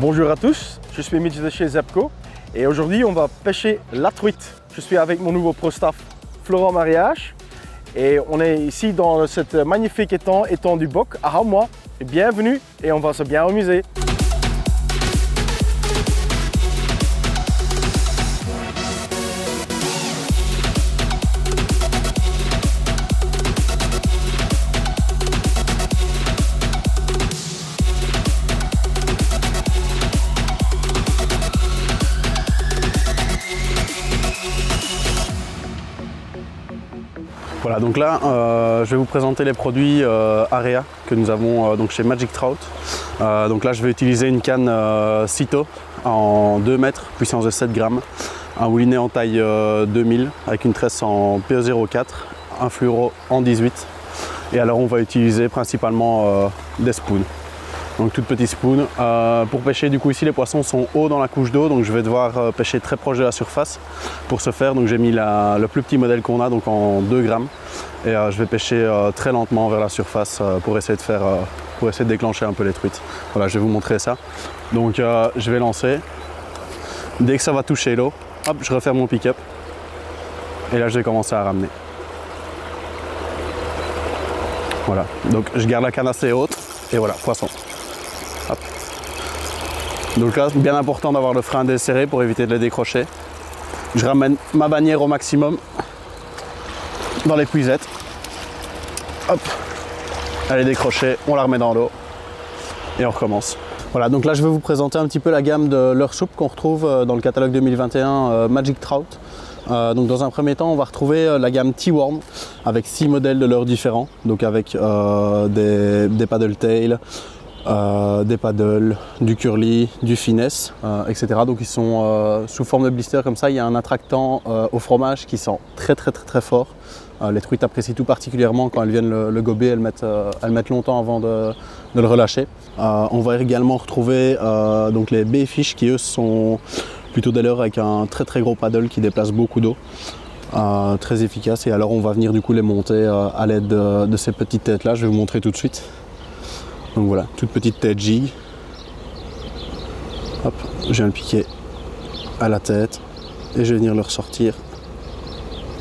Bonjour à tous, je suis Mitch de chez Zepco et aujourd'hui on va pêcher la truite. Je suis avec mon nouveau pro-staff Florent Mariage et on est ici dans cet magnifique étang du Boc à Hamois. Bienvenue et on va se bien amuser. Voilà, donc là, je vais vous présenter les produits Area que nous avons donc chez Magic Trout. Donc là, je vais utiliser une canne Cito en 2 mètres, puissance de 7 grammes, un moulinet en taille 2000 avec une tresse en PE04, un fluoro en 18. Et alors, on va utiliser principalement des spoons. Donc toutes petites spoons. Pour pêcher, du coup ici les poissons sont hauts dans la couche d'eau, donc je vais devoir pêcher très proche de la surface. Pour ce faire, donc j'ai mis le plus petit modèle qu'on a, donc en 2 grammes. Et je vais pêcher très lentement vers la surface pour essayer de déclencher un peu les truites. Voilà, je vais vous montrer ça. Donc je vais lancer. Dès que ça va toucher l'eau, hop, je referme mon pick-up. Et là je vais commencer à ramener. Voilà, donc je garde la canne assez haute et voilà, poisson. Hop. Donc là, bien important d'avoir le frein desserré pour éviter de les décrocher. Je ramène ma bannière au maximum dans l'épuisette. Hop, elle est décrochée, on la remet dans l'eau et on recommence. Voilà, donc là je vais vous présenter un petit peu la gamme de leurre souple qu'on retrouve dans le catalogue 2021 Magic Trout. Donc dans un premier temps, on va retrouver la gamme T-Worm avec 6 modèles de leurres différents, donc avec des paddle tail, des paddles, du curly, du finesse, etc. Donc ils sont sous forme de blister comme ça. Il y a un attractant au fromage qui sent très fort. Les truites apprécient tout particulièrement quand elles viennent le gober, elles mettent longtemps avant de le relâcher. On va également retrouver donc les bayfish qui eux sont plutôt des leurres avec un très gros paddle qui déplace beaucoup d'eau. Très efficace, et alors on va venir du coup les monter à l'aide de ces petites têtes là. Je vais vous montrer tout de suite. Donc voilà, toute petite tête jig. Hop, je viens le piquer à la tête et je vais venir le ressortir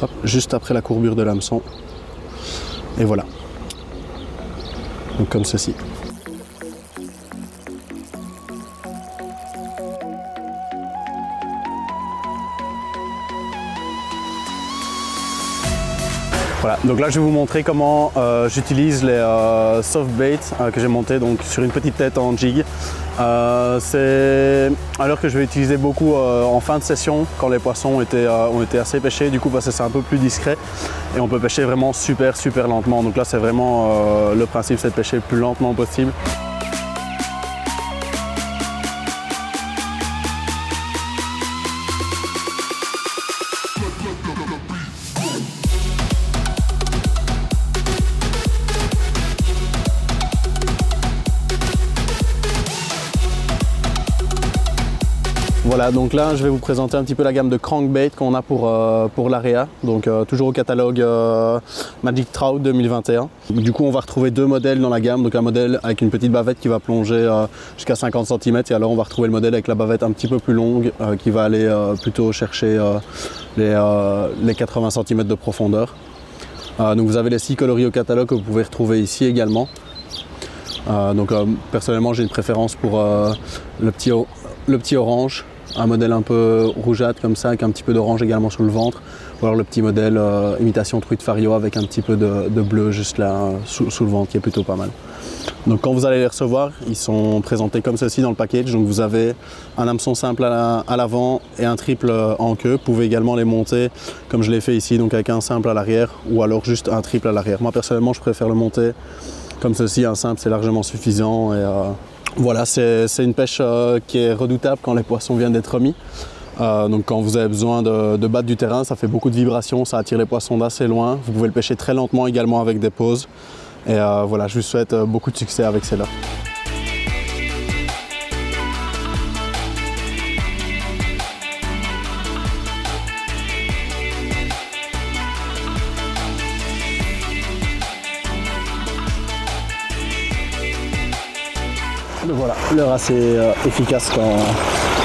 hop, juste après la courbure de l'hameçon. Et voilà. Donc comme ceci. Voilà, donc là je vais vous montrer comment j'utilise les soft baits que j'ai montés donc sur une petite tête en jig. C'est un leurre que je vais utiliser beaucoup en fin de session quand les poissons ont été assez pêchés, du coup parce que c'est un peu plus discret et on peut pêcher vraiment super lentement. Donc là c'est vraiment le principe, c'est de pêcher le plus lentement possible. Voilà, donc là je vais vous présenter un petit peu la gamme de crankbait qu'on a pour l'Area, donc toujours au catalogue Magic Trout 2021. Du coup on va retrouver 2 modèles dans la gamme, donc un modèle avec une petite bavette qui va plonger jusqu'à 50 cm, et alors on va retrouver le modèle avec la bavette un petit peu plus longue qui va aller plutôt chercher les 80 cm de profondeur. Donc vous avez les 6 coloris au catalogue que vous pouvez retrouver ici également. Personnellement j'ai une préférence pour le petit orange, un modèle un peu rougeâtre comme ça avec un petit peu d'orange également sur le ventre, ou alors le petit modèle imitation truite Fario avec un petit peu de bleu juste là sous le ventre qui est plutôt pas mal. Donc quand vous allez les recevoir, ils sont présentés comme ceci dans le package. Donc vous avez un hameçon simple à l'avant et un triple en queue. Vous pouvez également les monter comme je l'ai fait ici, donc avec un simple à l'arrière ou alors juste un triple à l'arrière. Moi personnellement je préfère le monter comme ceci, un simple c'est largement suffisant. Et voilà, c'est une pêche qui est redoutable quand les poissons viennent d'être remis. Donc quand vous avez besoin de battre du terrain, ça fait beaucoup de vibrations, ça attire les poissons d'assez loin. Vous pouvez le pêcher très lentement également avec des pauses. Et voilà, je vous souhaite beaucoup de succès avec celle-là. Voilà, leurre assez efficace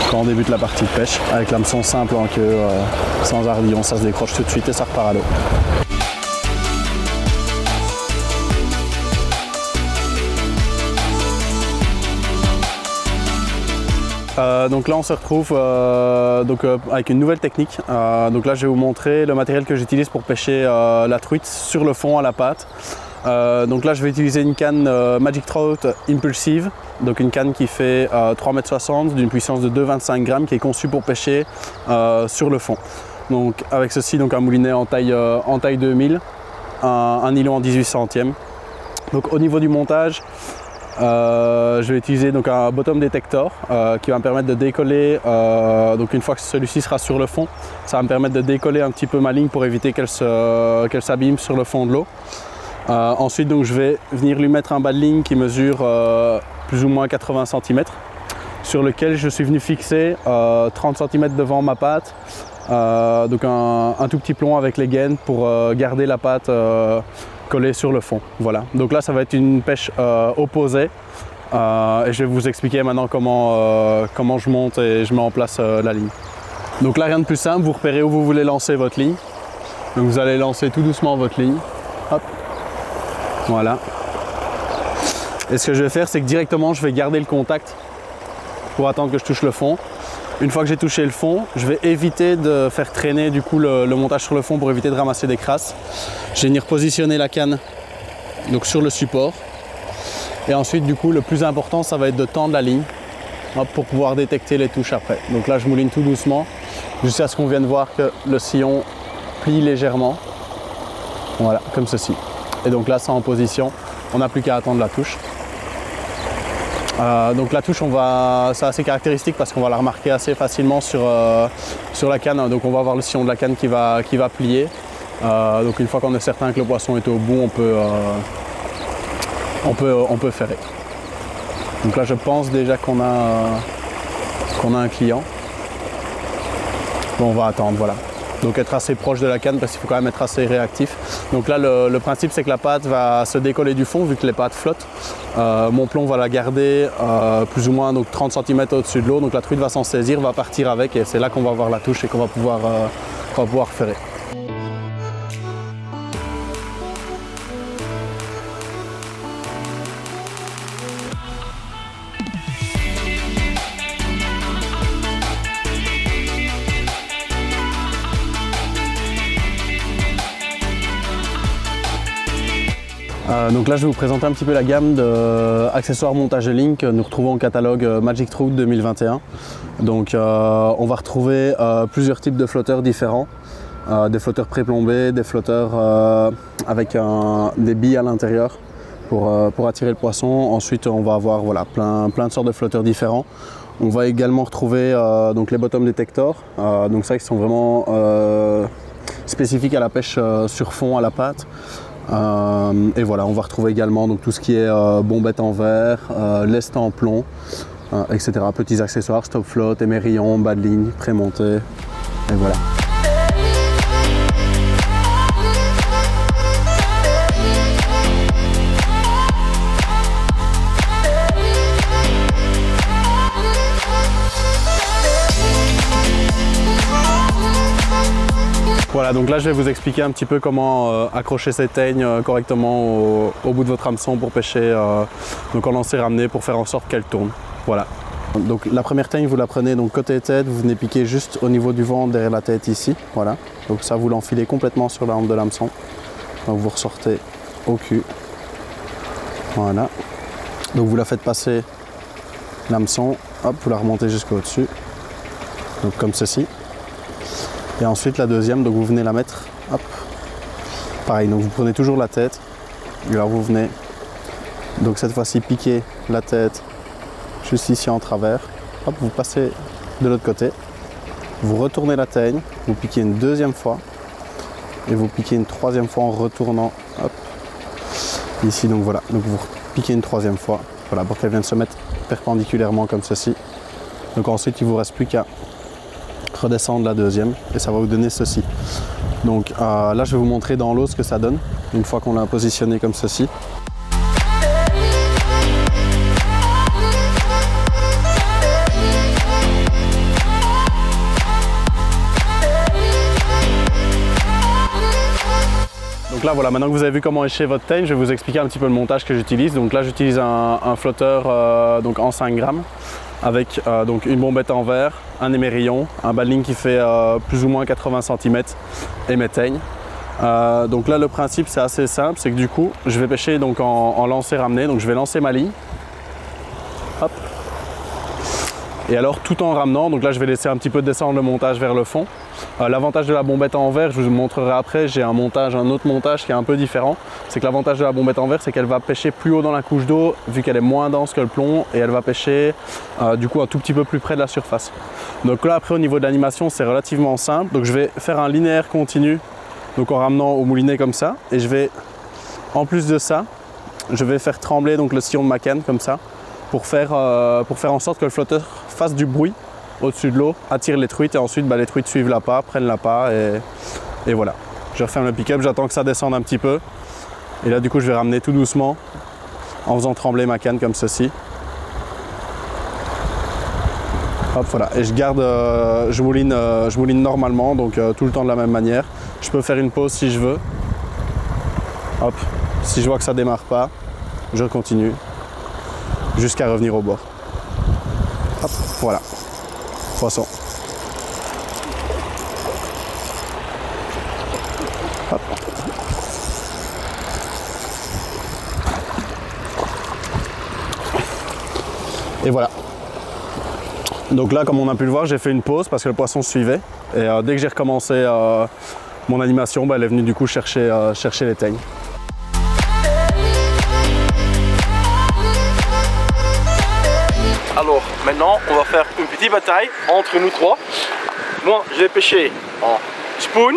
quand on débute la partie de pêche. Avec l'hameçon simple en queue, sans ardillon, ça se décroche tout de suite et ça repart à l'eau. Donc là on se retrouve avec une nouvelle technique. Donc là je vais vous montrer le matériel que j'utilise pour pêcher la truite sur le fond à la patte. Donc là je vais utiliser une canne Magic Trout Impulsive, donc une canne qui fait 3,60 m d'une puissance de 2,25 g qui est conçue pour pêcher sur le fond. Donc avec ceci, donc un moulinet en taille 2000, un nylon en 18 centièmes. Donc au niveau du montage, je vais utiliser donc un bottom detector qui va me permettre de décoller, donc une fois que celui-ci sera sur le fond, ça va me permettre de décoller un petit peu ma ligne pour éviter qu'elle s'abîme sur le fond de l'eau. Ensuite donc je vais venir lui mettre un bas de ligne qui mesure plus ou moins 80 cm sur lequel je suis venu fixer 30 cm devant ma patte, donc un tout petit plomb avec les gaines pour garder la patte collé sur le fond. Voilà, donc là ça va être une pêche opposée et je vais vous expliquer maintenant comment je monte et je mets en place la ligne. Donc là rien de plus simple, vous repérez où vous voulez lancer votre ligne. Donc vous allez lancer tout doucement votre ligne. Hop. Voilà. Et ce que je vais faire, c'est que directement je vais garder le contact pour attendre que je touche le fond. Une fois que j'ai touché le fond, je vais éviter de faire traîner du coup le montage sur le fond pour éviter de ramasser des crasses. Je vais venir positionner la canne donc sur le support. Et ensuite du coup le plus important ça va être de tendre la ligne pour pouvoir détecter les touches après. Donc là je mouline tout doucement jusqu'à ce qu'on vienne voir que le sillon plie légèrement. Voilà, comme ceci. Et donc là c'est en position, on n'a plus qu'à attendre la touche. Donc la touche, c'est assez caractéristique parce qu'on va la remarquer assez facilement sur la canne. Donc on va avoir le sillon de la canne qui va plier. Donc une fois qu'on est certain que le poisson est au bout, on peut ferrer. Donc là je pense déjà qu'on a un client. Bon, on va attendre, voilà. Donc être assez proche de la canne parce qu'il faut quand même être assez réactif. Donc là le principe c'est que la patte va se décoller du fond vu que les pattes flottent. Mon plomb va la garder plus ou moins donc 30 cm au-dessus de l'eau. Donc la truite va s'en saisir, va partir avec et c'est là qu'on va voir la touche et qu'on va pouvoir ferrer. Donc là je vais vous présenter un petit peu la gamme d'accessoires montage de ligne que nous retrouvons au catalogue Magic Trout 2021. Donc on va retrouver plusieurs types de flotteurs différents, des flotteurs pré-plombés, des flotteurs avec des billes à l'intérieur pour attirer le poisson. Ensuite on va avoir voilà, plein de sortes de flotteurs différents. On va également retrouver donc les bottom detectors, donc ça qui sont vraiment spécifiques à la pêche sur fond à la patte. Et voilà, on va retrouver également donc, tout ce qui est bombette en verre, lest en plomb, etc. Petits accessoires, stop float, émerillon, bas de ligne, prémonté, et voilà. Voilà, donc là je vais vous expliquer un petit peu comment accrocher cette teigne correctement au bout de votre hameçon pour pêcher, donc en lancer ramener pour faire en sorte qu'elle tourne. Voilà. Donc la première teigne vous la prenez donc côté tête, vous venez piquer juste au niveau du ventre derrière la tête ici. Voilà. Donc ça vous l'enfilez complètement sur la hampe de l'hameçon. Donc vous ressortez au cul. Voilà. Donc vous la faites passer l'hameçon, hop, vous la remontez jusqu'au dessus. Donc comme ceci. Et ensuite la deuxième, donc vous venez la mettre, hop, pareil, donc vous prenez toujours la tête, et là vous venez, donc cette fois-ci piquer la tête juste ici en travers, hop, vous passez de l'autre côté, vous retournez la teigne, vous piquez une deuxième fois, et vous piquez une troisième fois en retournant, hop, ici, donc voilà, donc vous piquez une troisième fois, voilà, pour qu'elle vienne se mettre perpendiculairement comme ceci. Donc ensuite il ne vous reste plus qu'à redescendre la deuxième et ça va vous donner ceci. Donc là je vais vous montrer dans l'eau ce que ça donne une fois qu'on l'a positionné comme ceci. Donc là voilà, maintenant que vous avez vu comment écher votre teigne, je vais vous expliquer un petit peu le montage que j'utilise. Donc là j'utilise un flotteur donc en 5 grammes avec donc une bombette en verre, un émerillon, un baling qui fait plus ou moins 80 cm et mes teignes. Donc là le principe c'est assez simple, c'est que du coup je vais pêcher donc en lancer-ramener. Donc je vais lancer ma ligne. Hop. Et alors tout en ramenant, donc là je vais laisser un petit peu descendre le montage vers le fond. L'avantage de la bombette en verre, je vous montrerai après, j'ai un autre montage qui est un peu différent. C'est que l'avantage de la bombette en verre, c'est qu'elle va pêcher plus haut dans la couche d'eau, vu qu'elle est moins dense que le plomb, et elle va pêcher du coup un tout petit peu plus près de la surface. Donc là après au niveau de l'animation, c'est relativement simple. Donc je vais faire un linéaire continu, donc en ramenant au moulinet comme ça, et je vais, en plus de ça, je vais faire trembler donc le sillon de ma canne comme ça, pour faire en sorte que le flotteur fasse du bruit au-dessus de l'eau, attire les truites et ensuite les truites suivent l'appât, prennent l'appât et voilà. Je referme le pick-up, j'attends que ça descende un petit peu et là du coup je vais ramener tout doucement en faisant trembler ma canne comme ceci. Hop, voilà, et je garde, je mouline normalement, donc tout le temps de la même manière. Je peux faire une pause si je veux. Hop, si je vois que ça démarre pas, je continue jusqu'à revenir au bord. Hop, voilà, poisson. Hop. Et voilà. Donc là, comme on a pu le voir, j'ai fait une pause parce que le poisson suivait. Et dès que j'ai recommencé mon animation, elle est venue du coup chercher les teignes. Alors maintenant on va faire une petite bataille entre nous trois. Moi je vais pêcher en spoon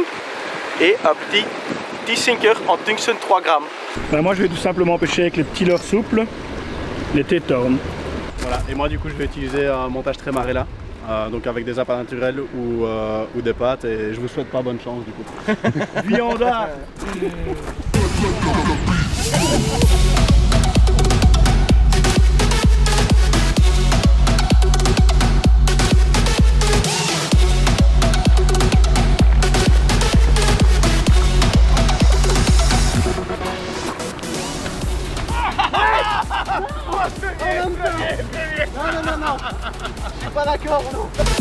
et un petit sinker en tungsten 3 grammes. Ben moi je vais tout simplement pêcher avec les petits leurres souples, les T-Torn. Voilà, et moi du coup je vais utiliser un montage très marella, donc avec des appâts naturels ou des pâtes, et je vous souhaite pas bonne chance du coup. Viandard. Non, je suis pas d'accord, non.